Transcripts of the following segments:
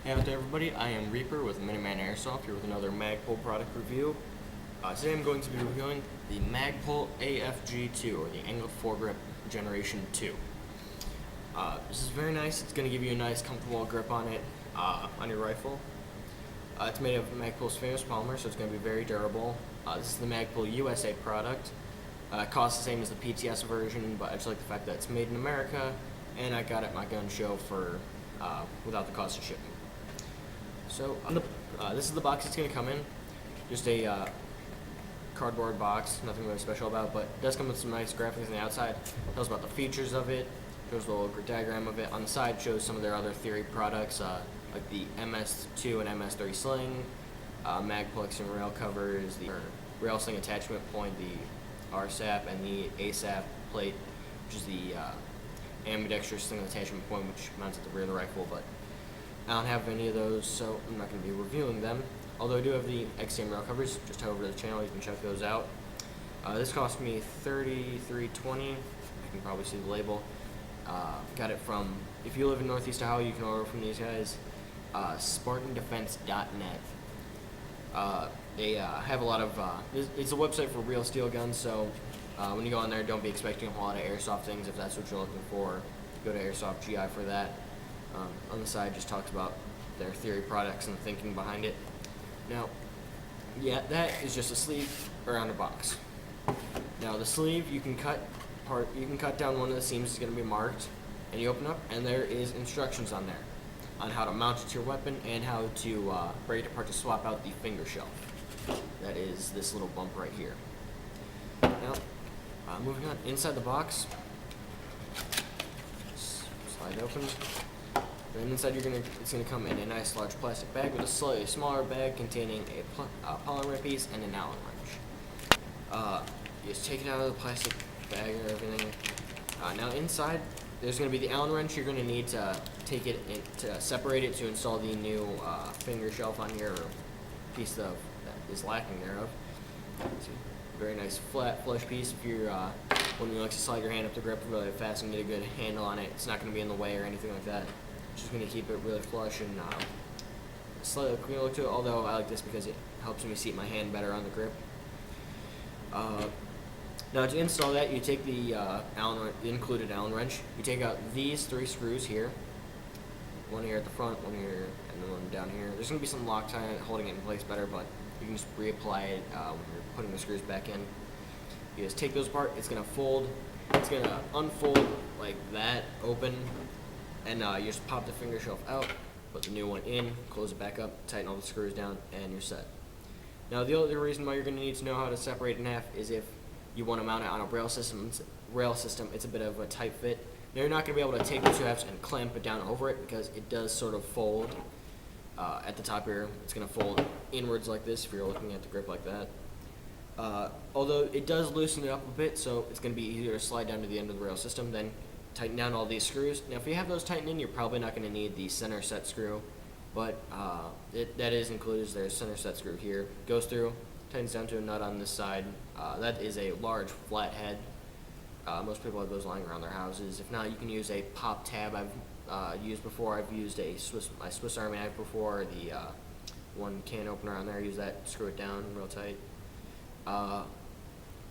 Hey out there everybody, I am Reaper with Miniman Airsoft here with another Magpul product review. Today I'm going to be reviewing the Magpul AFG2, or the Angled Foregrip Generation 2. This is very nice. It's going to give you a nice comfortable grip on it, on your rifle. It's made of Magpul's famous polymer, so it's going to be very durable. This is the Magpul USA product. It costs the same as the PTS version, but I just like the fact that it's made in America, and I got it at my gun show for without the cost of shipping. So this is the box it's going to come in. Just a cardboard box, nothing really special about it, but it does come with some nice graphics on the outside. It tells about the features of it, shows a little diagram of it. On the side shows some of their other theory products, like the MS2 and MS3 sling, Magpul external rail covers, the rail sling attachment point, the RSAP, and the ASAP plate, which is the ambidextrous sling attachment point, which mounts at the rear of the rifle, but I don't have any of those, so I'm not going to be reviewing them. Although I do have the XTM rail covers, just head over to the channel, you can check those out. This cost me $33.20. You can probably see the label. Got it from, if you live in Northeast Ohio, you can order from these guys, SpartanDefense.net. They have a lot of, it's a website for real steel guns, so when you go on there, don't be expecting a whole lot of airsoft things. If that's what you're looking for, go to Airsoft GI for that. On the side just talks about their theory products and the thinking behind it. Now, yeah, that is just a sleeve around a box. Now the sleeve, you can cut down one of the seams that's going to be marked, and you open up, and there is instructions on there on how to mount it to your weapon and how to break it apart to swap out the finger shelf. That is this little bump right here. Now, moving on, inside the box, slide it open. Then inside it's gonna come in a nice large plastic bag with a slightly smaller bag containing a polymer piece and an Allen wrench. You just take it out of the plastic bag and everything. Now inside there's gonna be the Allen wrench. You're gonna need to take it in, to separate it to install the new finger shelf on here, or piece that is lacking thereof. See, very nice flat flush piece. If you're when you like to slide your hand up the grip really fast and get a good handle on it, it's not gonna be in the way or anything like that. Just going to keep it really flush and slightly clean look to it, although I like this because it helps me seat my hand better on the grip. Now to install that, you take the included Allen wrench. You take out these 3 screws here, one here at the front, one here, and then one down here. There's going to be some Loctite holding it in place better, but you can just reapply it when you're putting the screws back in. You just take those apart. It's going to fold. It's going to unfold like that, open. And you just pop the finger shelf out, put the new one in, close it back up, tighten all the screws down, and you're set. Now the other reason why you're going to need to know how to separate it in half is if you want to mount it on a rail system. It's a bit of a tight fit. Now you're not going to be able to take the 2 halves and clamp it down over it because it does sort of fold at the top here. It's going to fold inwards like this if you're looking at the grip like that. Although it does loosen it up a bit, so it's going to be easier to slide down to the end of the rail system. Then tighten down all these screws. Now if you have those tightened in, you're probably not going to need the center set screw, but that is included. There's center set screw here. Goes through, tightens down to a nut on this side. That is a large flat head. Most people have those lying around their houses. If not, you can use a pop tab I've used before. I've used my Swiss Army knife before, the one can opener on there. Use that, screw it down real tight.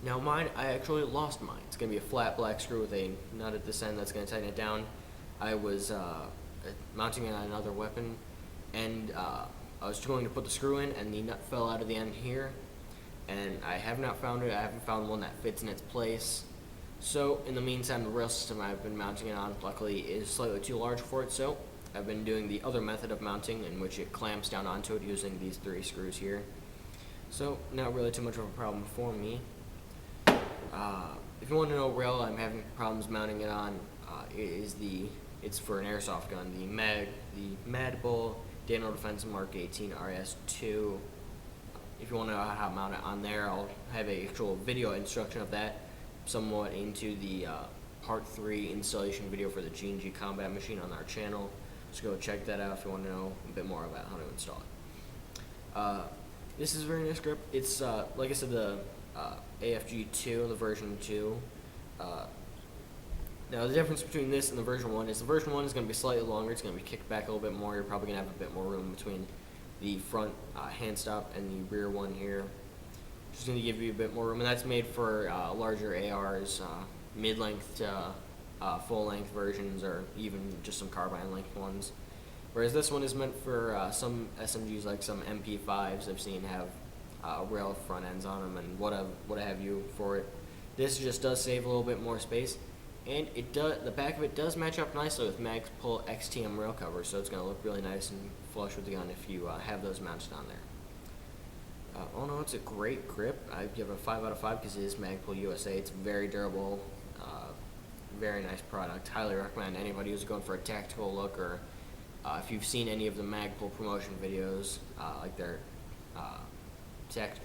Now mine, I actually lost mine. It's going to be a flat black screw with a nut at this end that's going to tighten it down. I was mounting it on another weapon, and I was going to put the screw in, and the nut fell out of the end here, and I have not found it. I haven't found one that fits in its place. So in the meantime, the rail system I've been mounting it on, luckily, is slightly too large for it, so I've been doing the other method of mounting, in which it clamps down onto it using these 3 screws here. So not really too much of a problem for me. If you want to know what rail I'm having problems mounting it on, it's for an airsoft gun, the Magpul Defense Mark 18 RS2. If you want to know how to mount it on there, I'll have an actual video instruction of that, somewhat into the part 3 installation video for the G&G combat machine on our channel. So go check that out if you want to know a bit more about how to install it. This is a very nice grip. It's like I said, the AFG2, the version 2. Now the difference between this and the version 1 is the version 1 is going to be slightly longer. It's going to be kicked back a little bit more. You're probably going to have a bit more room between the front hand stop and the rear one here. Just going to give you a bit more room, and that's made for larger ARs, mid-length to full-length versions, or even just some carbine-length ones. Whereas this one is meant for some SMGs, like some MP5s I've seen have rail front ends on them and what have you for it. This just does save a little bit more space, and the back of it does match up nicely with Magpul XTM rail cover, so it's going to look really nice and flush with the gun if you have those mounted on there. Oh no, it's a great grip. I give it a 5 out of 5 because it is Magpul USA. It's very durable, very nice product. Highly recommend anybody who's going for a tactical look, or if you've seen any of the Magpul promotion videos, like their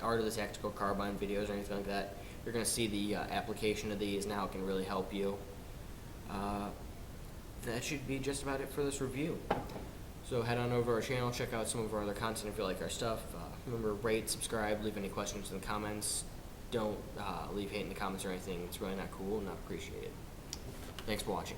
Art of the Tactical Carbine videos or anything like that, you're going to see the application of these and how it can really help you. That should be just about it for this review. So head on over to our channel, check out some of our other content if you like our stuff. Remember, rate, subscribe, leave any questions in the comments. Don't leave hate in the comments or anything. It's really not cool and not appreciated. Thanks for watching.